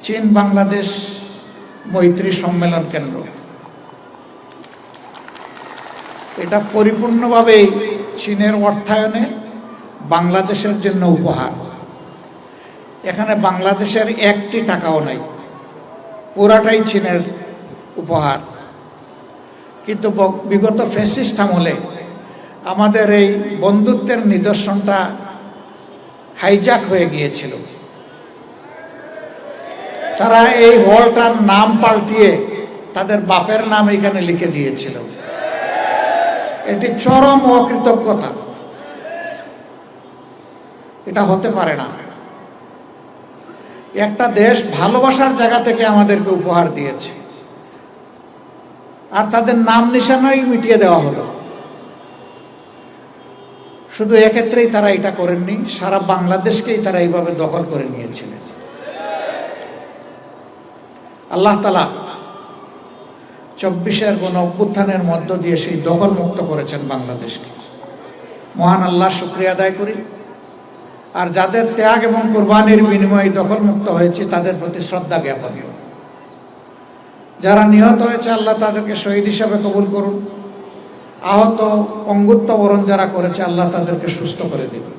চীন বাংলাদেশ মৈত্রী সম্মেলন কেন্দ্র, এটা পরিপূর্ণভাবেই চীনের অর্থায়নে বাংলাদেশের জন্য উপহার। এখানে বাংলাদেশের একটি টাকাও নাই, পুরাটাই চীনের উপহার। কিন্তু বিগত ফ্যাসিস্ট আমলে আমাদের এই বন্ধুত্বের নিদর্শনটা হাইজ্যাক হয়ে গিয়েছিল। তারা এই হলটার নাম পাল্টিয়ে তাদের বাপের নাম এখানে লিখে দিয়েছিল। এটি চরম অকৃতজ্ঞতা, এটা হতে পারে না। একটা দেশ ভালোবাসার জায়গা থেকে আমাদেরকে উপহার দিয়েছে, আর তাদের নাম নিশানাই মিটিয়ে দেওয়া হলো। শুধু এক্ষেত্রেই তারা এটা করেননি, সারা বাংলাদেশকেই তারা এইভাবে দখল করে নিয়েছিলেন। আল্লাহ তাআলা 24-এর গণ অভ্যুত্থানের মধ্য দিয়ে সেই দখল মুক্ত করেছেন বাংলাদেশকে। মহান আল্লাহ শুকরিয়া আদায় করি। আর যাদের ত্যাগ এবং কুরবানির বিনিময়ে দখল মুক্ত হয়েছে তাদের প্রতি শ্রদ্ধা জ্ঞাপন। যারা নিহত হয়েছে আল্লাহ তাদেরকে শহীদ হিসাবে কবুল করুন। আহত অঙ্গুত্ব বরণ যারা করেছে আল্লাহ তাদেরকে সুস্থ করে দেবেন।